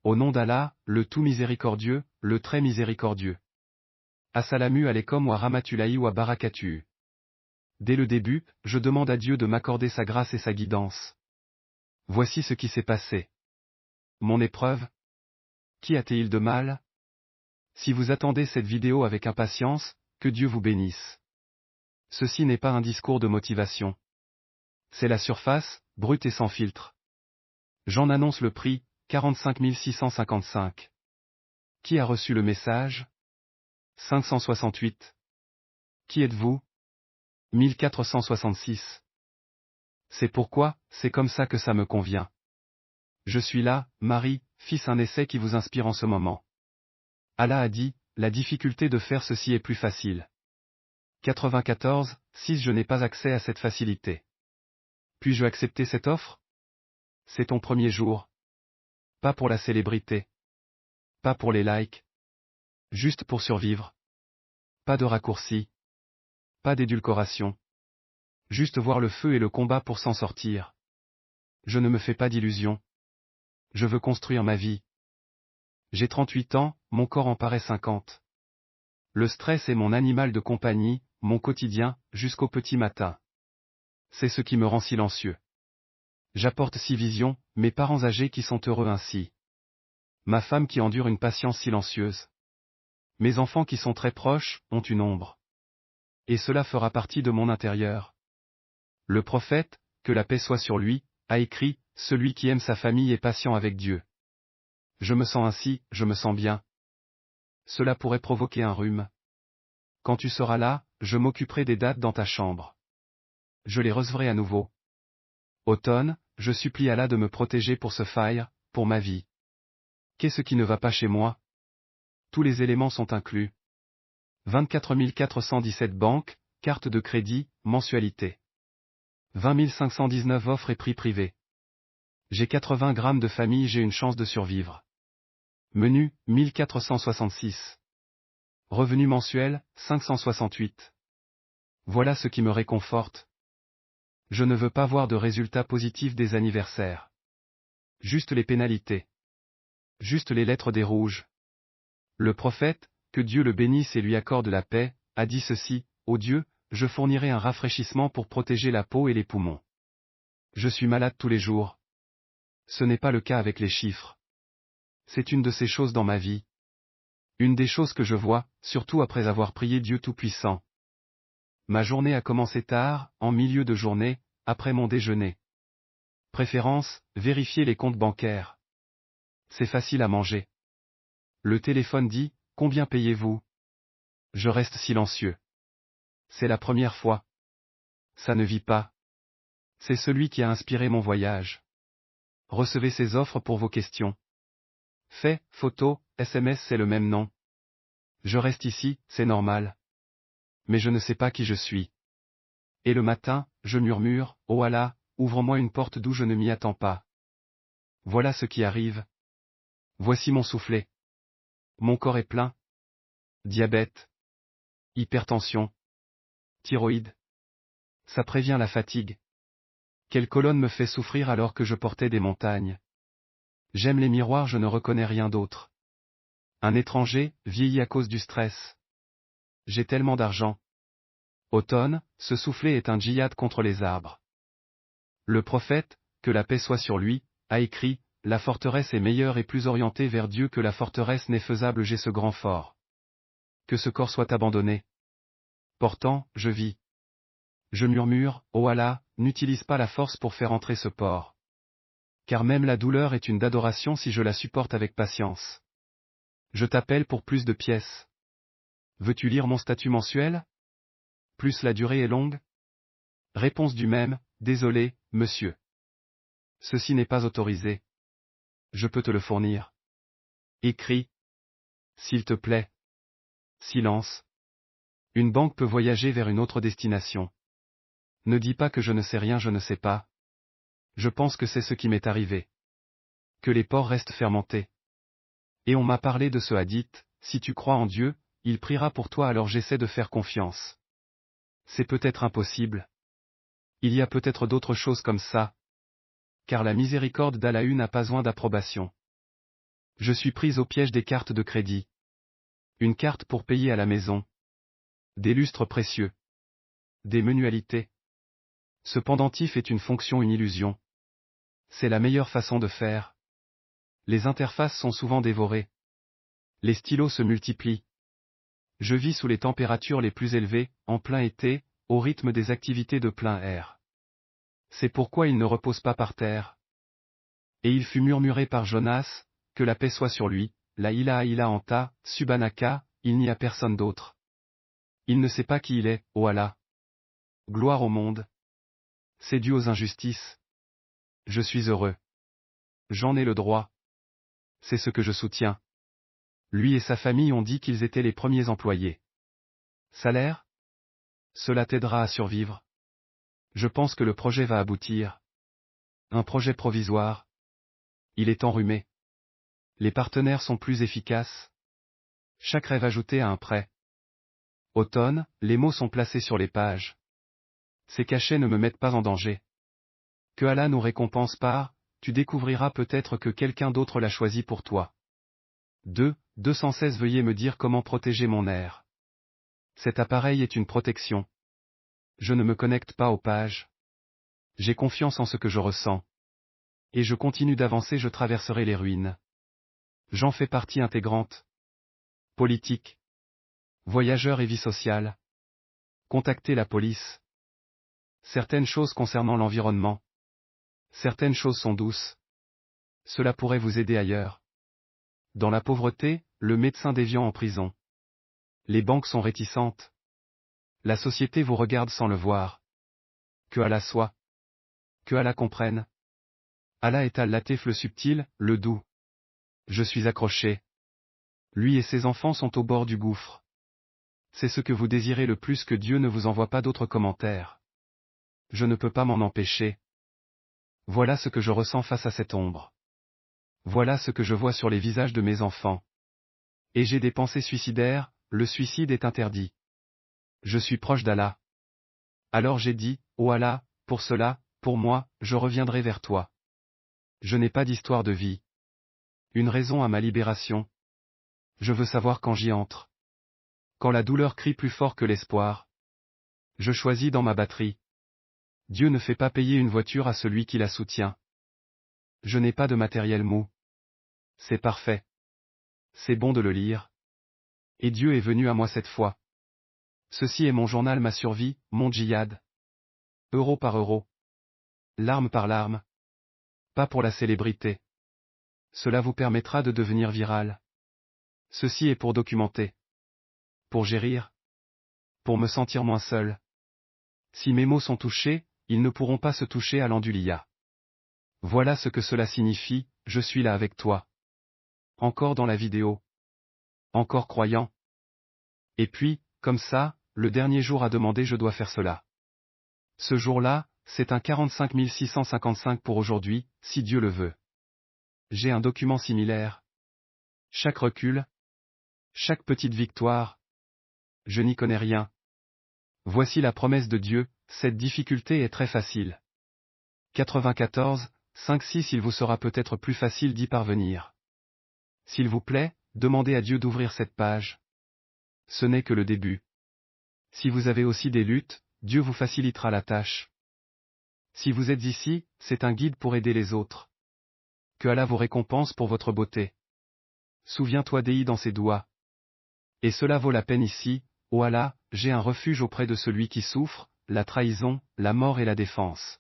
Au nom d'Allah, le tout miséricordieux, le très miséricordieux. Assalamu alaikum wa rahmatullahi wa barakatuh. Dès le début, je demande à Dieu de m'accorder sa grâce et sa guidance. Voici ce qui s'est passé. Mon épreuve. Qu'y a-t-il de mal? Si vous attendez cette vidéo avec impatience, que Dieu vous bénisse. Ceci n'est pas un discours de motivation. C'est la surface, brute et sans filtre. J'en annonce le prix, 45 655. Qui a reçu le message? 568. Qui êtes-vous? 1466. C'est pourquoi, c'est comme ça que ça me convient. Je suis là, Marie, fils un essai qui vous inspire en ce moment. Allah a dit, la difficulté de faire ceci est plus facile. 94, 6 Je n'ai pas accès à cette facilité. Puis-je accepter cette offre? C'est ton premier jour. Pas pour la célébrité. Pas pour les likes. Juste pour survivre. Pas de raccourci. Pas d'édulcoration. Juste voir le feu et le combat pour s'en sortir. Je ne me fais pas d'illusions. Je veux construire ma vie. J'ai 38 ans, mon corps en paraît 50. Le stress est mon animal de compagnie, mon quotidien, jusqu'au petit matin. C'est ce qui me rend silencieux. J'apporte 6 visions, mes parents âgés qui sont heureux ainsi. Ma femme qui endure une patience silencieuse. Mes enfants qui sont très proches, ont une ombre. Et cela fera partie de mon intérieur. Le prophète, que la paix soit sur lui, a écrit, celui qui aime sa famille est patient avec Dieu. Je me sens ainsi, je me sens bien. Cela pourrait provoquer un rhume. Quand tu seras là, je m'occuperai des dates dans ta chambre. Je les recevrai à nouveau. Automne, je supplie Allah de me protéger pour ce faille, pour ma vie. Qu'est-ce qui ne va pas chez moi? Tous les éléments sont inclus. 24 417 banques, carte de crédit, mensualité. 20 519 offres et prix privés. J'ai 80 grammes de famille, j'ai une chance de survivre. Menu, 1466. Revenu mensuel, 568. Voilà ce qui me réconforte. Je ne veux pas voir de résultats positifs des anniversaires. Juste les pénalités. Juste les lettres des rouges. Le prophète, que Dieu le bénisse et lui accorde la paix, a dit ceci, ô Dieu, je fournirai un rafraîchissement pour protéger la peau et les poumons. Je suis malade tous les jours. Ce n'est pas le cas avec les chiffres. C'est une de ces choses dans ma vie. Une des choses que je vois, surtout après avoir prié Dieu Tout-Puissant. Ma journée a commencé tard, en milieu de journée, après mon déjeuner. Préférence, vérifier les comptes bancaires. C'est facile à manger. Le téléphone dit, combien payez-vous? Je reste silencieux. C'est la première fois. Ça ne vit pas. C'est celui qui a inspiré mon voyage. Recevez ces offres pour vos questions. Fait, photo, SMS c'est le même nom. Je reste ici, c'est normal. Mais je ne sais pas qui je suis. Et le matin, je murmure, oh Allah, ouvre-moi une porte d'où je ne m'y attends pas. Voilà ce qui arrive. Voici mon soufflet. Mon corps est plein. Diabète. Hypertension. Thyroïde. Ça prévient la fatigue. Quelle colonne me fait souffrir alors que je portais des montagnes. J'aime les miroirs, je ne reconnais rien d'autre. Un étranger, vieilli à cause du stress. J'ai tellement d'argent. Automne, ce soufflet est un djihad contre les arbres. Le prophète, que la paix soit sur lui, a écrit, la forteresse est meilleure et plus orientée vers Dieu que la forteresse n'est faisable, j'ai ce grand fort. Que ce corps soit abandonné. Pourtant, je vis. Je murmure, ô Allah, n'utilise pas la force pour faire entrer ce porc. Car même la douleur est une d'adoration si je la supporte avec patience. Je t'appelle pour plus de pièces. Veux-tu lire mon statut mensuel? Plus la durée est longue? Réponse du même, désolé, monsieur. Ceci n'est pas autorisé. Je peux te le fournir. Écris. S'il te plaît. Silence. Une banque peut voyager vers une autre destination. Ne dis pas que je ne sais rien, je ne sais pas. Je pense que c'est ce qui m'est arrivé. Que les porcs restent fermentés. Et on m'a parlé de ce hadith, si tu crois en Dieu, il priera pour toi, alors j'essaie de faire confiance. C'est peut-être impossible. Il y a peut-être d'autres choses comme ça. Car la miséricorde d'Allah n'a pas besoin d'approbation. Je suis prise au piège des cartes de crédit. Une carte pour payer à la maison. Des lustres précieux. Des menualités. Ce pendentif est une fonction, une illusion. C'est la meilleure façon de faire. Les interfaces sont souvent dévorées. Les stylos se multiplient. Je vis sous les températures les plus élevées, en plein été, au rythme des activités de plein air. C'est pourquoi il ne repose pas par terre. Et il fut murmuré par Jonas, que la paix soit sur lui, la ilaha illa anta, subhanaka, il n'y a personne d'autre. Il ne sait pas qui il est, ô Allah. Gloire au monde. C'est dû aux injustices. Je suis heureux. J'en ai le droit. C'est ce que je soutiens. Lui et sa famille ont dit qu'ils étaient les premiers employés. Salaire? Cela t'aidera à survivre. Je pense que le projet va aboutir. Un projet provisoire. Il est enrhumé. Les partenaires sont plus efficaces. Chaque rêve ajouté à un prêt. Automne, les mots sont placés sur les pages. Ces cachets ne me mettent pas en danger. Que Allah nous récompense par, tu découvriras peut-être que quelqu'un d'autre l'a choisi pour toi. 216 Veuillez me dire comment protéger mon air. Cet appareil est une protection. Je ne me connecte pas aux pages. J'ai confiance en ce que je ressens. Et je continue d'avancer, je traverserai les ruines. J'en fais partie intégrante. Politique. Voyageurs et vie sociale. Contactez la police. Certaines choses concernant l'environnement. Certaines choses sont douces. Cela pourrait vous aider ailleurs. Dans la pauvreté, le médecin déviant en prison. Les banques sont réticentes. La société vous regarde sans le voir. Que Allah soit. Que Allah comprenne. Allah est al-Latif, le subtil, le doux. Je suis accroché. Lui et ses enfants sont au bord du gouffre. C'est ce que vous désirez le plus, que Dieu ne vous envoie pas d'autres commentaires. Je ne peux pas m'en empêcher. Voilà ce que je ressens face à cette ombre. Voilà ce que je vois sur les visages de mes enfants. Et j'ai des pensées suicidaires, le suicide est interdit. Je suis proche d'Allah. Alors j'ai dit, ô Allah, pour cela, pour moi, je reviendrai vers toi. Je n'ai pas d'histoire de vie. Une raison à ma libération. Je veux savoir quand j'y entre. Quand la douleur crie plus fort que l'espoir. Je choisis dans ma batterie. Dieu ne fait pas payer une voiture à celui qui la soutient. Je n'ai pas de matériel mou. C'est parfait. C'est bon de le lire. Et Dieu est venu à moi cette fois. Ceci est mon journal, ma survie, mon djihad. Euro par euro. Larme par larme. Pas pour la célébrité. Cela vous permettra de devenir viral. Ceci est pour documenter. Pour gérir. Pour me sentir moins seul. Si mes mots sont touchés, ils ne pourront pas se toucher à l'Andulia. Voilà ce que cela signifie, je suis là avec toi. Encore dans la vidéo. Encore croyant. Et puis, comme ça, le dernier jour a demandé, je dois faire cela. Ce jour-là, c'est un 45 655 pour aujourd'hui, si Dieu le veut. J'ai un document similaire. Chaque recul. Chaque petite victoire. Je n'y connais rien. Voici la promesse de Dieu, cette difficulté est très facile. 94, 5-6 Il vous sera peut-être plus facile d'y parvenir. S'il vous plaît, demandez à Dieu d'ouvrir cette page. Ce n'est que le début. Si vous avez aussi des luttes, Dieu vous facilitera la tâche. Si vous êtes ici, c'est un guide pour aider les autres. Que Allah vous récompense pour votre beauté. Souviens-toi d'Ei dans ses doigts. Et cela vaut la peine ici, ô Allah, j'ai un refuge auprès de celui qui souffre, la trahison, la mort et la défense.